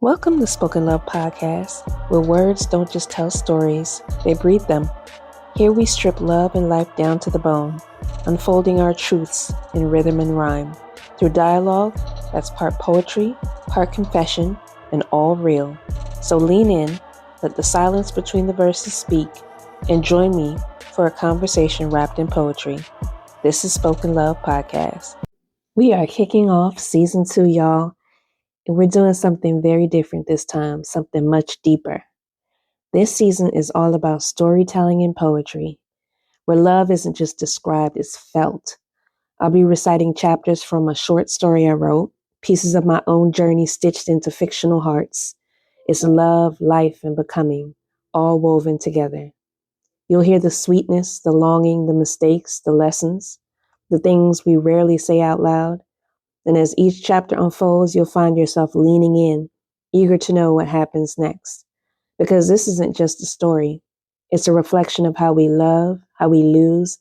Welcome to Spoken Love Podcast, where words don't just tell stories, they breathe them. Here we strip love and life down to the bone, unfolding our truths in rhythm and rhyme. Through dialogue that's part poetry, part confession, and all real. So lean in, let the silence between the verses speak, and join me for a conversation wrapped in poetry. This is Spoken Love Podcast. We are kicking off season 2, y'all. And we're doing something very different this time, something much deeper. This season is all about storytelling and poetry, where love isn't just described, it's felt. I'll be reciting chapters from a short story I wrote, pieces of my own journey stitched into fictional hearts. It's love, life, and becoming, all woven together. You'll hear the sweetness, the longing, the mistakes, the lessons, the things we rarely say out loud. And as each chapter unfolds, you'll find yourself leaning in, eager to know what happens next. Because this isn't just a story. It's a reflection of how we love, how we lose,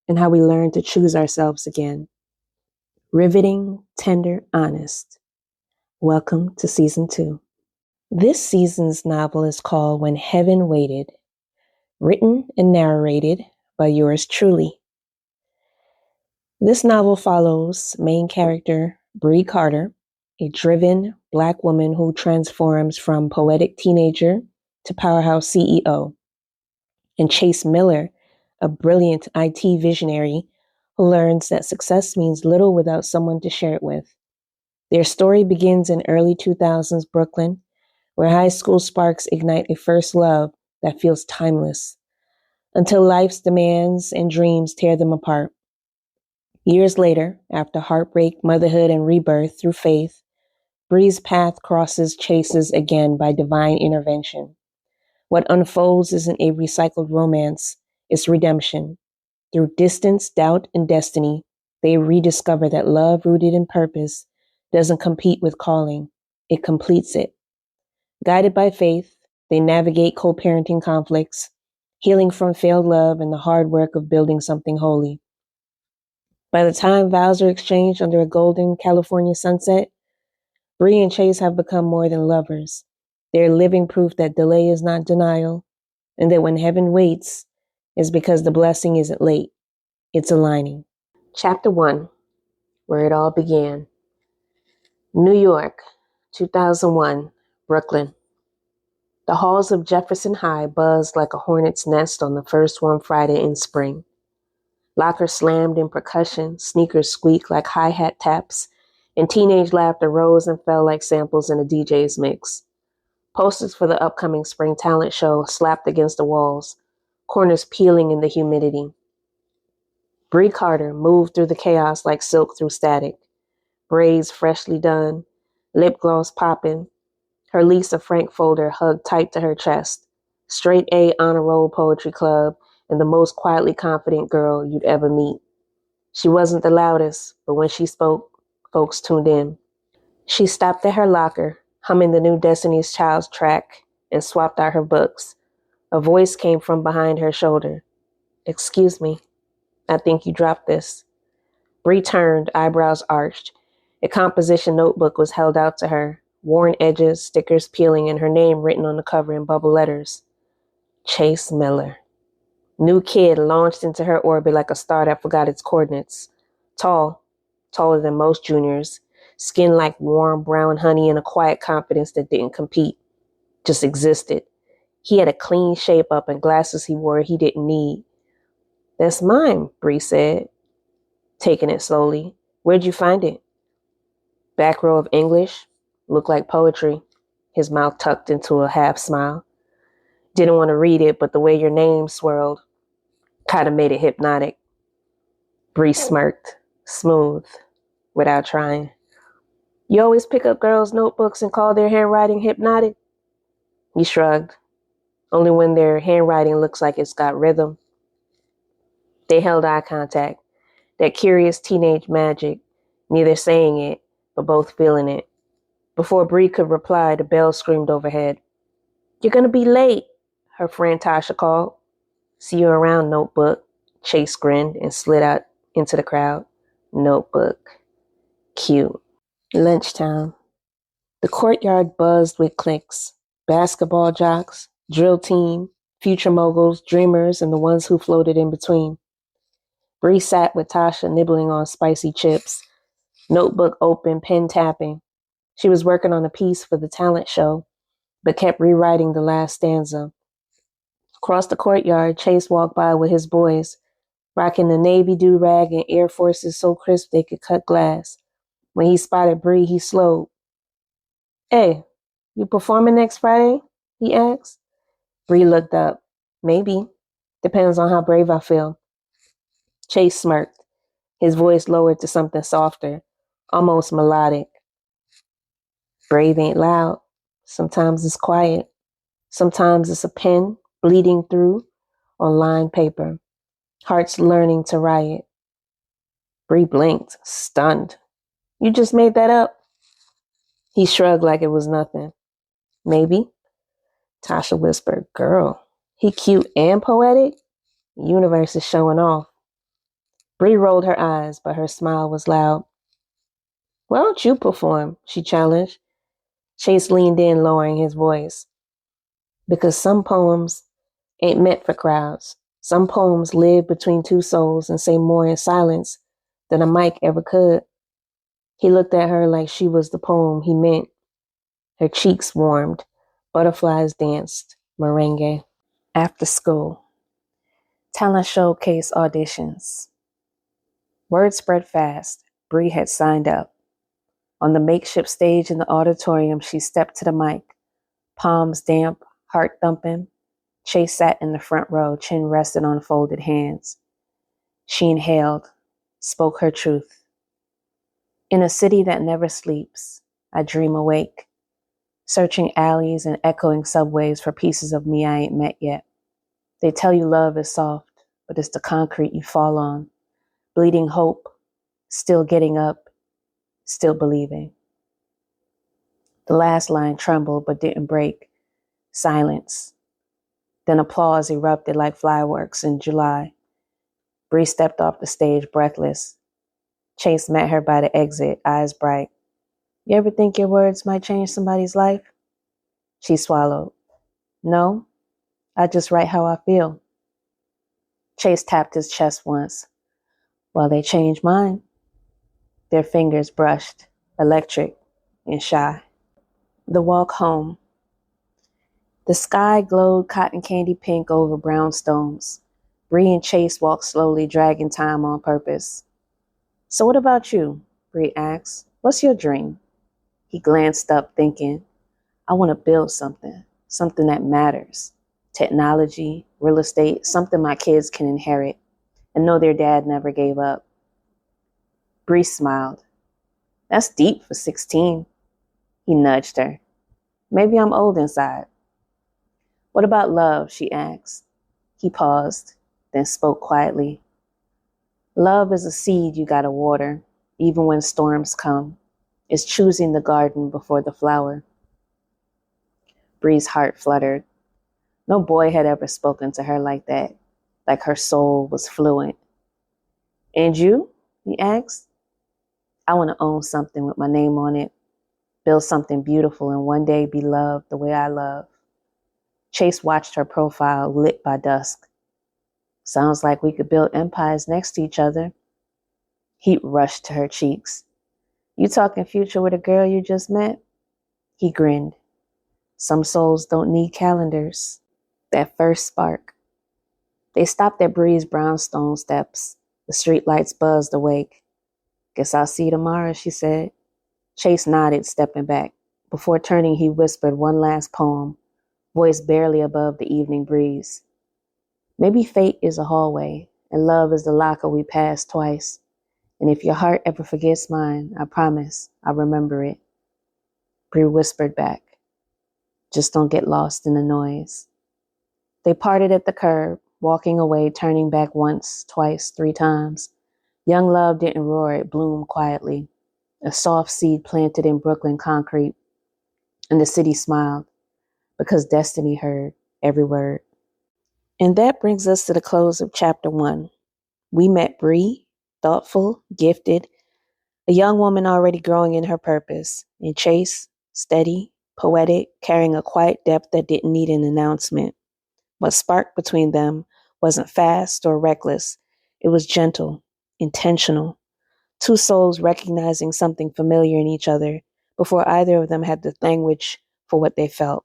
and how we learn to choose ourselves again. Riveting, tender, honest. Welcome to season 2. This season's novel is called When Heaven Waited, written and narrated by yours truly. This novel follows main character Bri Carter, a driven Black woman who transforms from poetic teenager to powerhouse CEO, and Chase Miller, a brilliant IT visionary who learns that success means little without someone to share it with. Their story begins in early 2000s Brooklyn, where high school sparks ignite a first love that feels timeless, until life's demands and dreams tear them apart. Years later, after heartbreak, motherhood, and rebirth through faith, Bri's path crosses Chase's again by divine intervention. What unfolds isn't a recycled romance, it's redemption. Through distance, doubt, and destiny, they rediscover that love rooted in purpose doesn't compete with calling, it completes it. Guided by faith, they navigate co-parenting conflicts, healing from failed love and the hard work of building something holy. By the time vows are exchanged under a golden California sunset, Bri and Chase have become more than lovers. They're living proof that delay is not denial, and that when heaven waits, is because the blessing isn't late, it's aligning. Chapter 1, where it all began. New York, 2001, Brooklyn. The halls of Jefferson High buzzed like a hornet's nest on the first warm Friday in spring. Lockers slammed in percussion, sneakers squeaked like hi-hat taps, and teenage laughter rose and fell like samples in a DJ's mix. Posters for the upcoming spring talent show slapped against the walls, corners peeling in the humidity. Bri Carter moved through the chaos like silk through static, braids freshly done, lip gloss popping, her Lisa Frank folder hugged tight to her chest, straight A honor roll poetry club, and the most quietly confident girl you'd ever meet. She wasn't the loudest, but when she spoke, folks tuned in. She stopped at her locker, humming the new Destiny's Child track, and swapped out her books. A voice came from behind her shoulder. "Excuse me, I think you dropped this." Bri turned, eyebrows arched. A composition notebook was held out to her, worn edges, stickers peeling, and her name written on the cover in bubble letters. Chase Miller. New kid launched into her orbit like a star that forgot its coordinates. Tall, taller than most juniors, skin like warm brown honey, and a quiet confidence that didn't compete, just existed. He had a clean shape up and glasses he wore he didn't need. "That's mine," Bri said, taking it slowly. "Where'd you find it?" Back row of English, looked like poetry, his mouth tucked into a half smile. Didn't want to read it, but the way your name swirled kind of made it hypnotic. Bri smirked, smooth, without trying. "You always pick up girls' notebooks and call their handwriting hypnotic?" He shrugged. "Only when their handwriting looks like it's got rhythm." They held eye contact, that curious teenage magic, neither saying it, but both feeling it. Before Bri could reply, the bell screamed overhead. "You're gonna be late," her friend Tasha called. "See you around, notebook." Chase grinned and slid out into the crowd. Notebook. Cute. Lunchtime. The courtyard buzzed with cliques, basketball jocks, drill team, future moguls, dreamers, and the ones who floated in between. Bree sat with Tasha nibbling on spicy chips, notebook open, pen tapping. She was working on a piece for the talent show, but kept rewriting the last stanza. Across the courtyard, Chase walked by with his boys, rocking the navy do-rag and Air Forces so crisp they could cut glass. When he spotted Bree, he slowed. "Hey, you performing next Friday?" he asked. Bree looked up. "Maybe. Depends on how brave I feel." Chase smirked, his voice lowered to something softer, almost melodic. "Brave ain't loud. Sometimes it's quiet. Sometimes it's a pen bleeding through on lined paper. Hearts learning to riot." Bree blinked, stunned. "You just made that up?" He shrugged like it was nothing. "Maybe." Tasha whispered, "Girl, he cute and poetic? The universe is showing off." Bree rolled her eyes, but her smile was loud. "Why don't you perform?" she challenged. Chase leaned in, lowering his voice. "Because some poems ain't meant for crowds. Some poems live between two souls and say more in silence than a mic ever could." He looked at her like she was the poem he meant. Her cheeks warmed. Butterflies danced. Merengue. After school. Talent showcase auditions. Word spread fast. Bree had signed up. On the makeshift stage in the auditorium, she stepped to the mic. Palms damp, heart thumping. Chase sat in the front row, chin rested on folded hands. She inhaled, spoke her truth. "In a city that never sleeps, I dream awake, searching alleys and echoing subways for pieces of me I ain't met yet. They tell you love is soft, but it's the concrete you fall on, bleeding hope, still getting up, still believing." The last line trembled but didn't break. Silence. Then applause erupted like fireworks in July. Bree stepped off the stage, breathless. Chase met her by the exit, eyes bright. "You ever think your words might change somebody's life?" She swallowed. "No, I just write how I feel." Chase tapped his chest once. "Well, they changed mine." Their fingers brushed, electric and shy. The walk home. The sky glowed cotton candy pink over brownstones. Bri and Chase walked slowly, dragging time on purpose. "So what about you?" Bri asked. "What's your dream?" He glanced up, thinking, "I want to build something that matters. Technology, real estate, something my kids can inherit and know their dad never gave up." Bri smiled. "That's deep for 16. He nudged her. "Maybe I'm old inside." "What about love?" she asked. He paused, then spoke quietly. "Love is a seed you gotta water, even when storms come. It's choosing the garden before the flower." Bri's heart fluttered. No boy had ever spoken to her like that, like her soul was fluent. "And you?" he asked. "I want to own something with my name on it, build something beautiful, and one day be loved the way I love." Chase watched her profile lit by dusk. "Sounds like we could build empires next to each other." Heat rushed to her cheeks. "You talking future with a girl you just met?" He grinned. "Some souls don't need calendars." That first spark. They stopped at Bri's brownstone steps. The streetlights buzzed awake. "Guess I'll see you tomorrow," she said. Chase nodded, stepping back. Before turning, he whispered one last poem, voice barely above the evening breeze. "Maybe fate is a hallway, and love is the locker we pass twice. And if your heart ever forgets mine, I promise I'll remember it." Bri whispered back, "Just don't get lost in the noise." They parted at the curb, walking away, turning back once, twice, 3 times. Young love didn't roar, it bloomed quietly. A soft seed planted in Brooklyn concrete. And the city smiled, because destiny heard every word. And that brings us to the close of chapter 1. We met Bri, thoughtful, gifted, a young woman already growing in her purpose, and Chase, steady, poetic, carrying a quiet depth that didn't need an announcement. What sparked between them wasn't fast or reckless. It was gentle, intentional. Two souls recognizing something familiar in each other before either of them had the language for what they felt.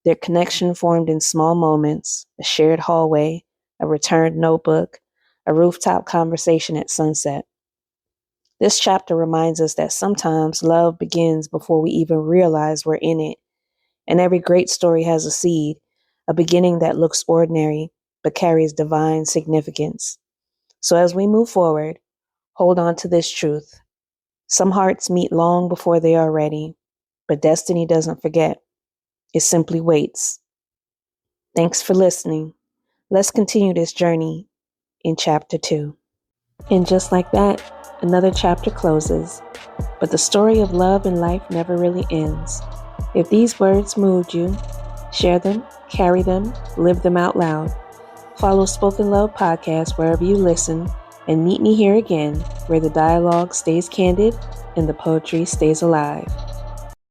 Their connection formed in small moments, a shared hallway, a returned notebook, a rooftop conversation at sunset. This chapter reminds us that sometimes love begins before we even realize we're in it, and every great story has a seed, a beginning that looks ordinary but carries divine significance. So as we move forward, hold on to this truth. Some hearts meet long before they are ready, but destiny doesn't forget. It simply waits. Thanks for listening. Let's continue this journey in chapter 2. And just like that, another chapter closes, but the story of love and life never really ends. If these words moved you, share them, carry them, live them out loud. Follow Spoken Love Podcast wherever you listen, and meet me here again where the dialogue stays candid and the poetry stays alive.